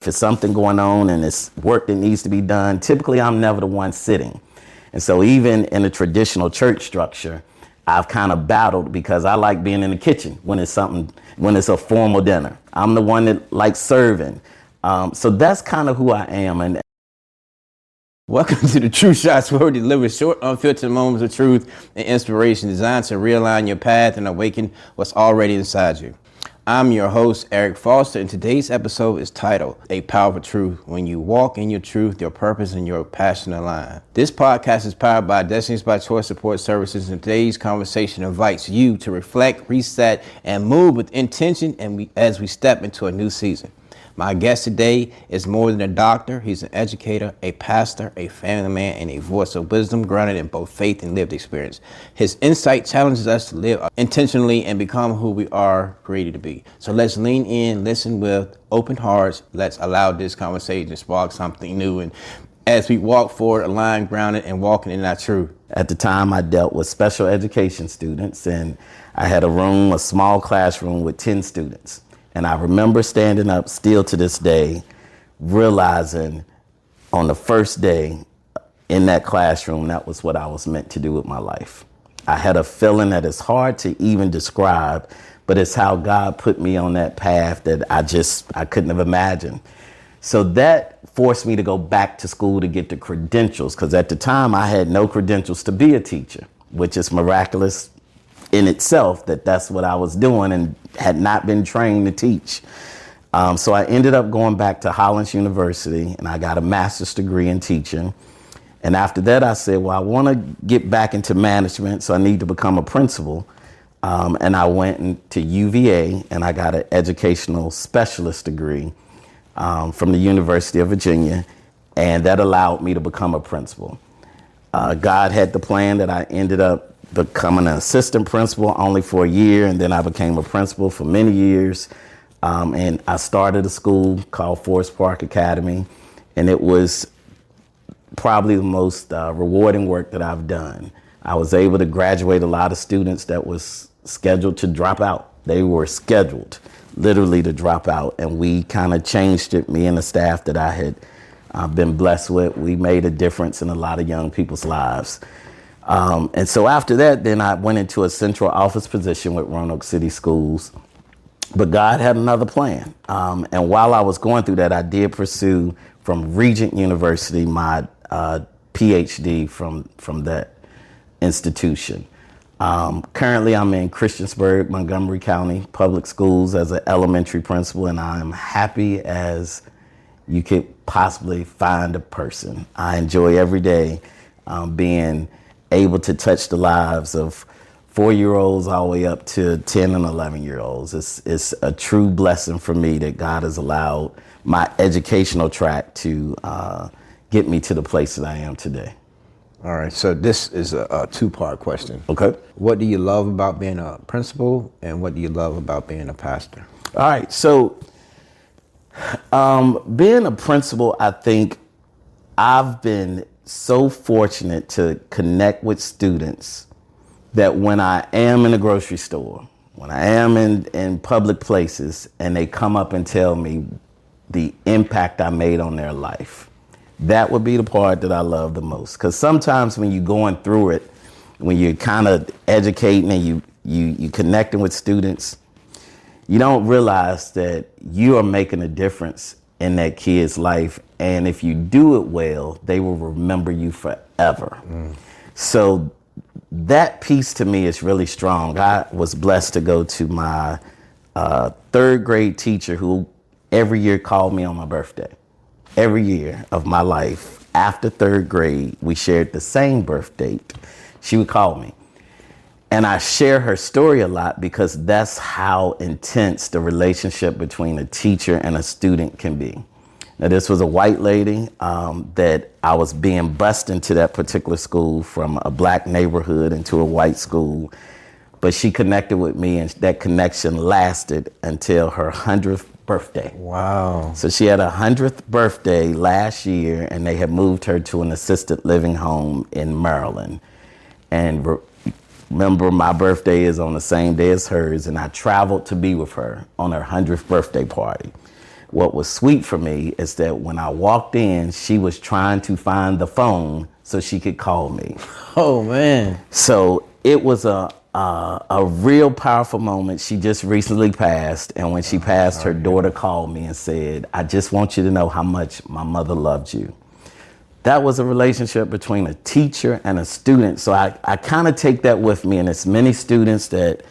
If it's something going on and it's work that needs to be done, typically I'm never the one sitting. And so even in a traditional church structure, I've kind of battled because I like being in the kitchen when it's a formal dinner. I'm the one that likes serving. So that's kind of who I am. And welcome to the True Shots, where we deliver short, unfiltered moments of truth and inspiration designed to realign your path and awaken what's already inside you. I'm your host, Eric Foster, and today's episode is titled, A Powerful Truth. When you walk in your truth, your purpose, and your passion align. This podcast is powered by Destinies by Choice Support Services, and today's conversation invites you to reflect, reset, and move with intention as we step into a new season. My guest today is more than a doctor. He's an educator, a pastor, a family man, and a voice of wisdom grounded in both faith and lived experience. His insight challenges us to live intentionally and become who we are created to be. So let's lean in, listen with open hearts. Let's allow this conversation to spark something new. And as we walk forward, aligned, grounded, and walking in our truth. at the time I dealt with special education students, and I had a small classroom with 10 students. And I remember standing up still to this day, realizing on the first day in that classroom, that was what I was meant to do with my life. I had a feeling that it's hard to even describe, but it's how God put me on that path that I couldn't have imagined. So that forced me to go back to school to get the credentials, because at the time I had no credentials to be a teacher, which is miraculous in itself that that's what I was doing and had not been trained to teach. So I ended up going back to Hollins University, and I got a master's degree in teaching. And after that, I said, well, I want to get back into management, so I need to become a principal. And I went to UVA, and I got an educational specialist degree from the University of Virginia, and that allowed me to become a principal. God had the plan that I ended up becoming an assistant principal only for a year, and then I became a principal for many years. And I started a school called Forest Park Academy, and it was probably the most rewarding work that I've done. I was able to graduate a lot of students that was scheduled to drop out. They were scheduled literally to drop out, and we kind of changed it. Me and the staff that I had been blessed with, we made a difference in a lot of young people's lives. And so after that, then I went into a central office position with Roanoke City Schools. But God had another plan. And while I was going through that, I did pursue from Regent University my PhD from that institution. Currently, I'm in Christiansburg, Montgomery County Public Schools as an elementary principal, and I'm happy as you could possibly find a person. I enjoy every day being able to touch the lives of 4-year-olds all the way up to 10 and 11-year-olds. It's a true blessing for me that God has allowed my educational track to get me to the place that I am today. All right, so this is a two-part question. Okay. What do you love about being a principal, and what do you love about being a pastor? All right, so being a principal, I think I've been so fortunate to connect with students that when I am in a grocery store, when I am in public places, and they come up and tell me the impact I made on their life, that would be the part that I love the most. Because sometimes when you're going through it, when you're kind of educating and you connecting with students, you don't realize that you are making a difference in that kid's life. And if you do it well, they will remember you forever. So that piece to me is really strong. I was blessed to go to my third grade teacher who every year called me on my birthday. Every year of my life, after third grade, we shared the same birth date. She would call me. And I share her story a lot because that's how intense the relationship between a teacher and a student can be. Now, this was a white lady that I was being bused into that particular school from a black neighborhood into a white school. But she connected with me, and that connection lasted until her 100th birthday. Wow. So she had a 100th birthday last year, and they had moved her to an assisted living home in Maryland. And remember, my birthday is on the same day as hers, and I traveled to be with her on her 100th birthday party. what was sweet for me is that when I walked in, she was trying to find the phone so she could call me. Oh man. So it was a real powerful moment. She just recently passed, and when she passed, her daughter called me and said, "I just want you to know how much my mother loved you." That was a relationship between a teacher and a student. So I kind of take that with me, and it's many students that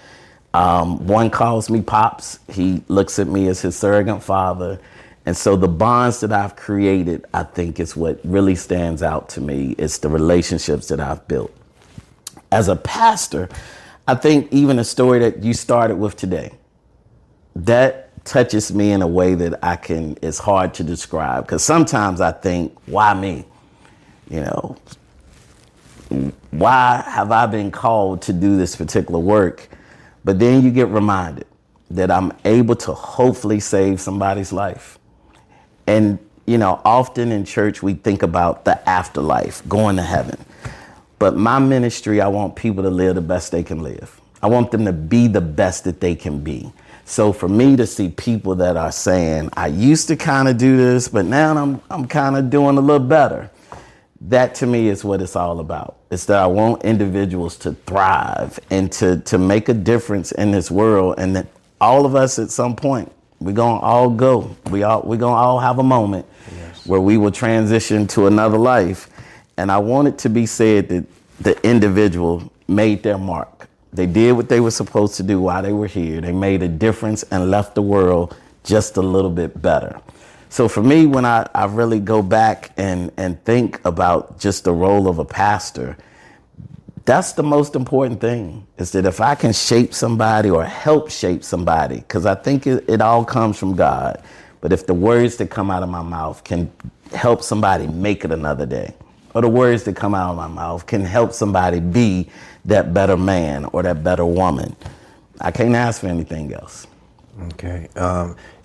one calls me Pops. He looks at me as his surrogate father. And so the bonds that I've created, I think is what really stands out to me. It's the relationships that I've built. As a pastor, I think even a story that you started with today, that touches me in a way that it's hard to describe. Because sometimes I think, why me? You know, why have I been called to do this particular work? But then you get reminded that I'm able to hopefully save somebody's life. And, often in church, we think about the afterlife, going to heaven. But my ministry, I want people to live the best they can live. I want them to be the best that they can be. So for me to see people that are saying, I used to kind of do this, but now I'm kind of doing a little better. That to me is what it's all about. It's that I want individuals to thrive and to make a difference in this world. And that all of us at some point, we're going to all go. We're going to all have a moment where we will transition to another life. And I want it to be said that the individual made their mark. They did what they were supposed to do while they were here. They made a difference and left the world just a little bit better. So for me, when I really go back and think about just the role of a pastor, that's the most important thing, is that if I can shape somebody or help shape somebody, because I think it all comes from God, but if the words that come out of my mouth can help somebody make it another day, or the words that come out of my mouth can help somebody be that better man or that better woman, I can't ask for anything else. Okay.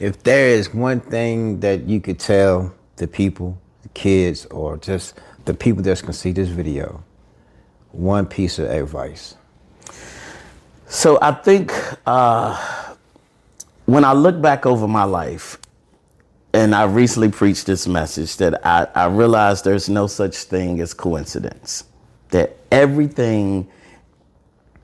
If there is one thing that you could tell the people, the kids, or just the people that's going to see this video, one piece of advice. So I think when I look back over my life, and I recently preached this message, that I realized there's no such thing as coincidence, that everything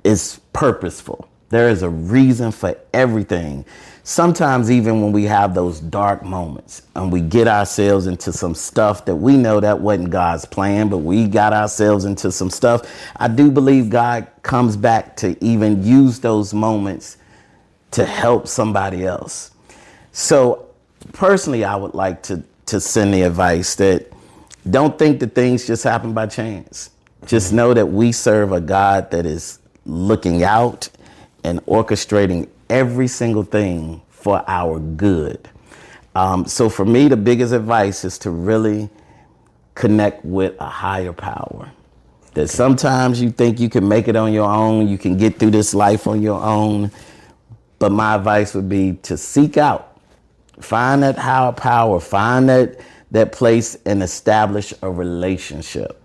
is purposeful. There is a reason for everything. Sometimes even when we have those dark moments and we get ourselves into some stuff that we know that wasn't God's plan, but we got ourselves into some stuff, I do believe God comes back to even use those moments to help somebody else. So personally, I would like to send the advice that don't think that things just happen by chance. Just know that we serve a God that is looking out and orchestrating every single thing for our good. So for me, the biggest advice is to really connect with a higher power. That sometimes you think you can make it on your own, you can get through this life on your own. But my advice would be to seek out, find that higher power, find that place and establish a relationship.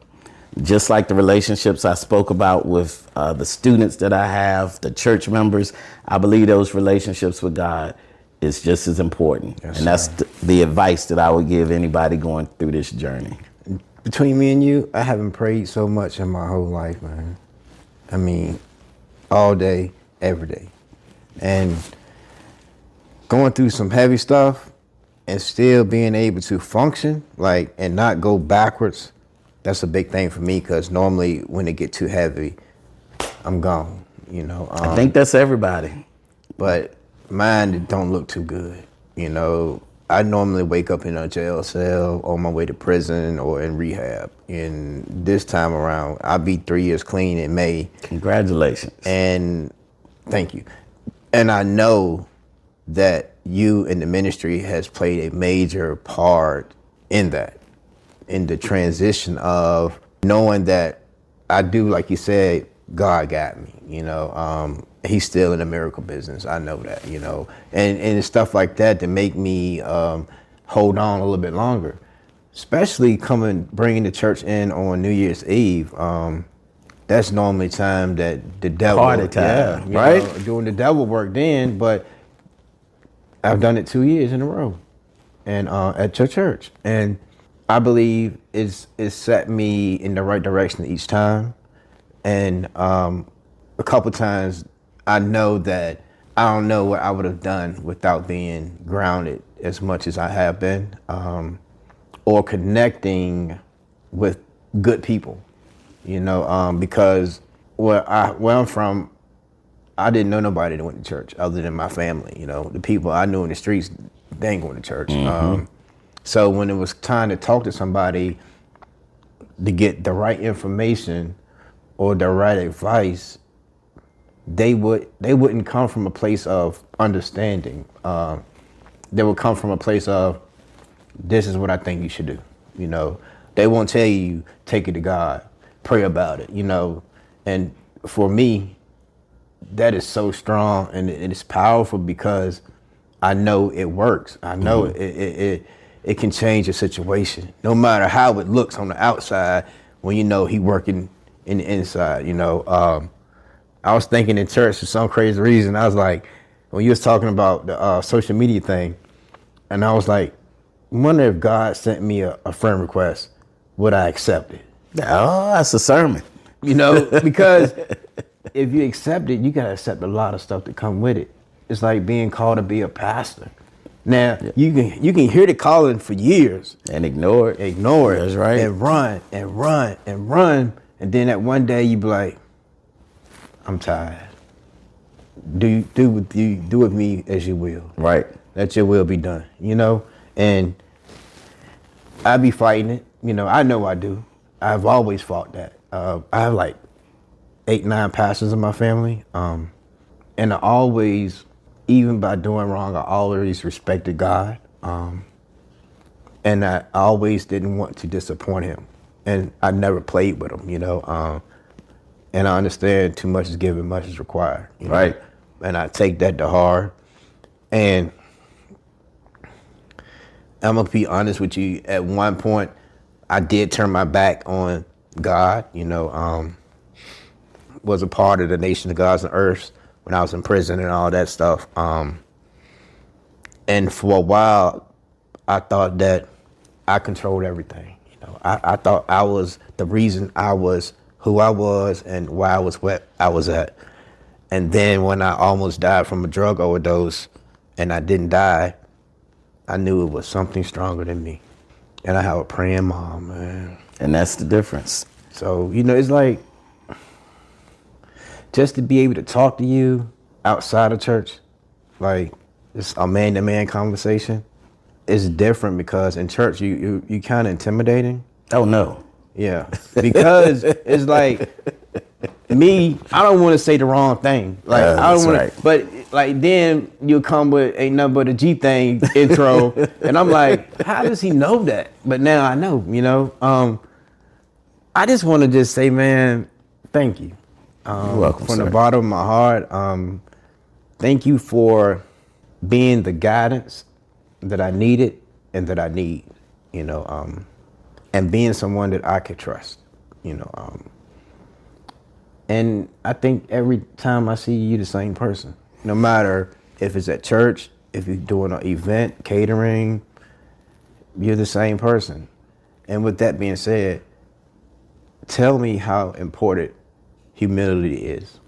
Just like the relationships I spoke about with the students that I have, the church members, I believe those relationships with God is just as important. Yes, and that's the advice that I would give anybody going through this journey. Between me and you, I haven't prayed so much in my whole life, man. I mean, all day, every day. And going through some heavy stuff and still being able to function, and not go backwards. That's a big thing for me, because normally when it get too heavy, I'm gone, I think that's everybody. But mine don't look too good, I normally wake up in a jail cell on my way to prison or in rehab. And this time around, I'll be 3 years clean in May. Congratulations. And thank you. And I know that you in the ministry has played a major part in that. In the transition of knowing that I do, like you said, God got me, he's still in the miracle business. I know that, and stuff like that to make me hold on a little bit longer, especially bringing the church in on New Year's Eve. That's normally time that the devil, party time, right? Doing the devil work then, but I've done it 2 years in a row. and at your church. And I believe it's set me in the right direction each time. And a couple times I know that I don't know what I would have done without being grounded as much as I have been, or connecting with good people, because where I'm from, I didn't know nobody that went to church other than my family. The people I knew in the streets, they ain't going to church. So when it was time to talk to somebody to get the right information or the right advice, they wouldn't come from a place of understanding. They would come from a place of, this is what I think you should do. They won't tell you, take it to God, pray about it, And for me, that is so strong and it's powerful because I know it works. I know it can change a situation, no matter how it looks on the outside when he working in the inside. I was thinking in church for some crazy reason. I was like, when you was talking about the social media thing, and I was like, I wonder if God sent me a friend request, would I accept it? Oh, that's a sermon. Because if you accept it, you gotta accept a lot of stuff that come with it. It's like being called to be a pastor. Now, you can hear the calling for years. And ignore it. That's right. And run, and run, and run. And then that one day you be like, I'm tired. Do with me as you will. Right. Let your will be done, And I be fighting it. I know I do. I've always fought that. I have like 8, 9 pastors in my family. And I always, even by doing wrong, I always respected God. And I always didn't want to disappoint him. And I never played with him, and I understand too much is given, much is required. Right. And I take that to heart. And I'm gonna be honest with you. At one point, I did turn my back on God. Was a part of the nation of gods and earths when I was in prison and all that stuff. And for a while, I thought that I controlled everything. I thought I was the reason I was who I was and why I was where I was at. And then when I almost died from a drug overdose and I didn't die, I knew it was something stronger than me. And I have a praying mom, man. And that's the difference. So, it's like, just to be able to talk to you outside of church, like it's a man-to-man conversation, is different because in church you kind of intimidating. Oh, no. Yeah, because it's like me, I don't want to say the wrong thing. Like I don't want to, but like then you'll come with ain't nothing but a G thing intro, and I'm like, how does he know that? But now I know, I just want to just say, man, thank you. You're welcome, from sir. the bottom of my heart. Thank you for being the guidance that I needed and that I need, and being someone that I could trust, and I think every time I see you, you're the same person, no matter if it's at church, if you're doing an event, catering, you're the same person. And with that being said, tell me how important humility is.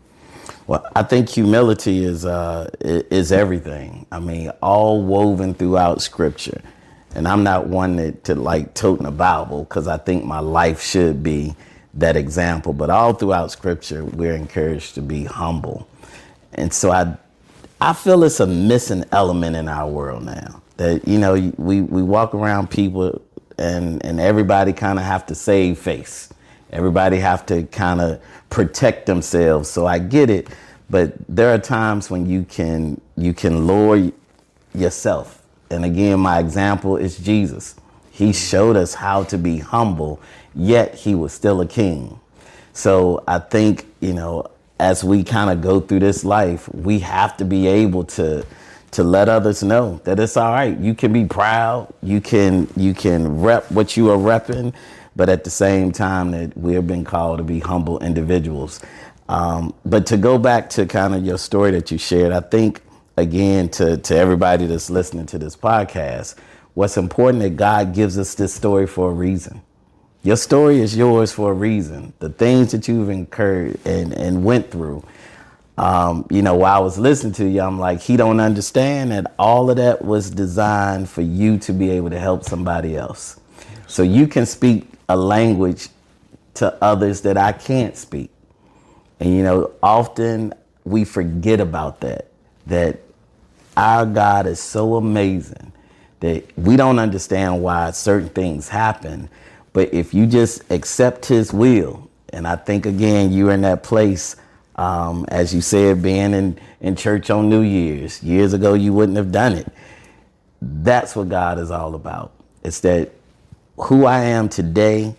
Well, I think humility is everything. I mean, all woven throughout Scripture. And I'm not one to like toting a Bible because I think my life should be that example. But all throughout Scripture, we're encouraged to be humble. And so I feel it's a missing element in our world now. That, we walk around people and everybody kind of have to save face. Everybody have to kind of protect themselves. So I get it, but there are times when you can lower yourself. And again, my example is Jesus. He showed us how to be humble, yet he was still a king. So I think, as we kind of go through this life, we have to be able to let others know that it's all right. You can be proud. You can rep what you are repping. But at the same time that we have been called to be humble individuals. But to go back to kind of your story that you shared, I think, again, to everybody that's listening to this podcast, what's important that God gives us this story for a reason. Your story is yours for a reason. The things that you've incurred and went through. While I was listening to you, I'm like, he don't understand that all of that was designed for you to be able to help somebody else. So you can speak a language to others that I can't speak. And, often we forget about that our God is so amazing that we don't understand why certain things happen. But if you just accept his will, and I think, again, you're in that place, as you said, being in church on New Year's. Years ago, you wouldn't have done it. That's what God is all about. It's that who I am today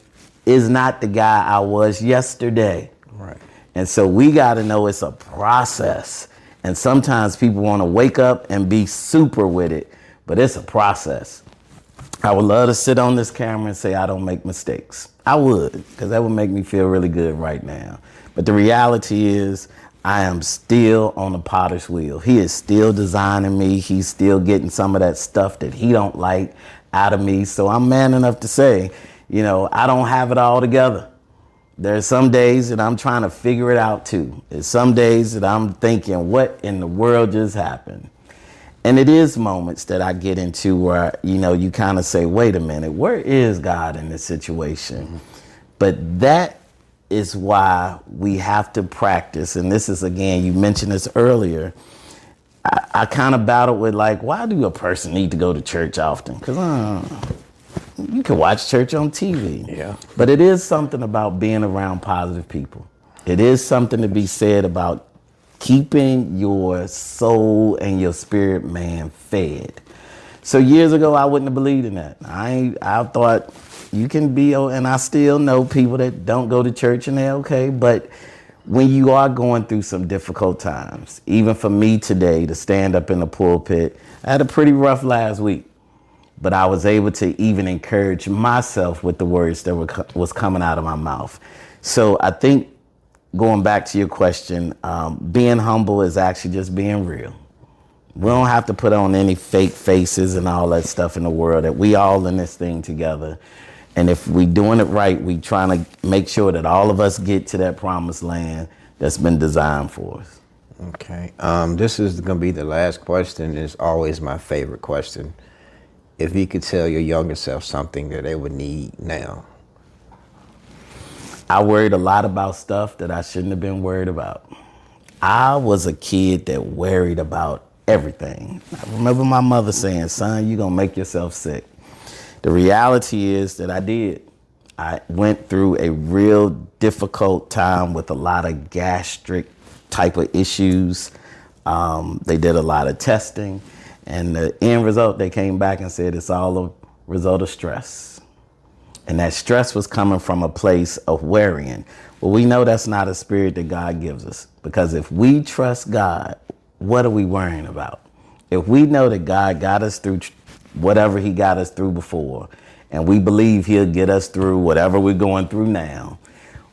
is not the guy I was yesterday. Right. And so we got to know it's a process. And sometimes people want to wake up and be super with it, but it's a process. I would love to sit on this camera and say I don't make mistakes. I would, because that would make me feel really good right now. But the reality is I am still on the potter's wheel. He is still designing me. He's still getting some of that stuff that he don't like out of me. So I'm man enough to say, I don't have it all together. There's some days that I'm trying to figure it out too. There's some days that I'm thinking, what in the world just happened? And it is moments that I get into where, you kind of say, wait a minute, where is God in this situation? Mm-hmm. But that is why we have to practice. And this is, again, you mentioned this earlier. I kind of battled with why do a person need to go to church often? Because you can watch church on TV. Yeah. But it is something about being around positive people. It is something to be said about keeping your soul and your spirit man fed. So years ago, I wouldn't have believed in that. I thought you can be, and I still know people that don't go to church and they're okay. But when you are going through some difficult times, even for me today to stand up in the pulpit, I had a pretty rough last week. But I was able to even encourage myself with the words that was coming out of my mouth. So I think, going back to your question, being humble is actually just being real. We don't have to put on any fake faces and all that stuff in the world. That we all in this thing together. And if we doing it right, we trying to make sure that all of us get to that promised land that's been designed for us. Okay. This is going to be the last question. It's always my favorite question. If you could tell your younger self something that they would need now. I worried a lot about stuff that I shouldn't have been worried about. I was a kid that worried about everything. I remember my mother saying, son, you're going to make yourself sick. The reality is that I did. I went through a real difficult time with a lot of gastric type of issues. They did a lot of testing. And the end result, they came back and said it's all a result of stress. And that stress was coming from a place of worrying. Well, we know that's not a spirit that God gives us. Because if we trust God, what are we worrying about? If we know that God got us through whatever he got us through before, and we believe he'll get us through whatever we're going through now,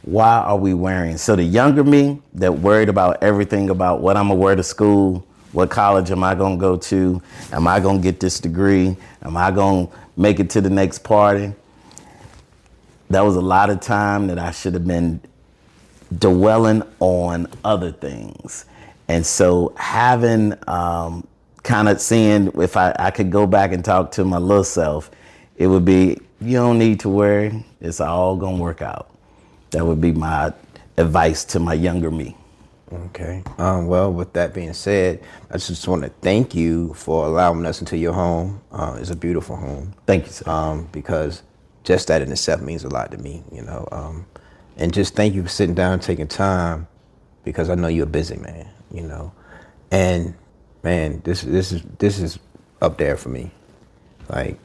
why are we worrying? So the younger me that worried about everything about what I'm going to wear to school, what college am I going to go to? Am I going to get this degree? Am I going to make it to the next party? That was a lot of time that I should have been dwelling on other things. And so having kind of seeing if I could go back and talk to my little self, it would be, you don't need to worry. It's all going to work out. That would be my advice to my younger me. Okay. Well, with that being said, I just want to thank you for allowing us into your home. It's a beautiful home. Thank you, sir. Because just that in itself means a lot to me, and just thank you for sitting down and taking time, because I know you're a busy man, and man, this is up there for me. Thank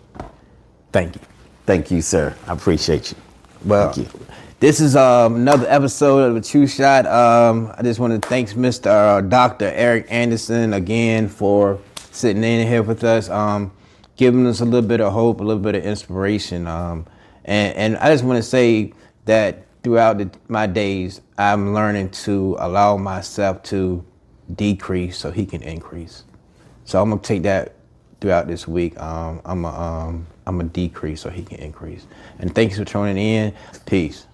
you. Thank you, sir. I appreciate you. Well, thank you. This is another episode of The True Shot. I just want to thank Mr. Dr. Eric Anderson again for sitting in here with us, giving us a little bit of hope, a little bit of inspiration. And I just want to say that throughout my days, I'm learning to allow myself to decrease so he can increase. So I'm going to take that throughout this week. I'm a decrease so he can increase. And thanks for tuning in. Peace.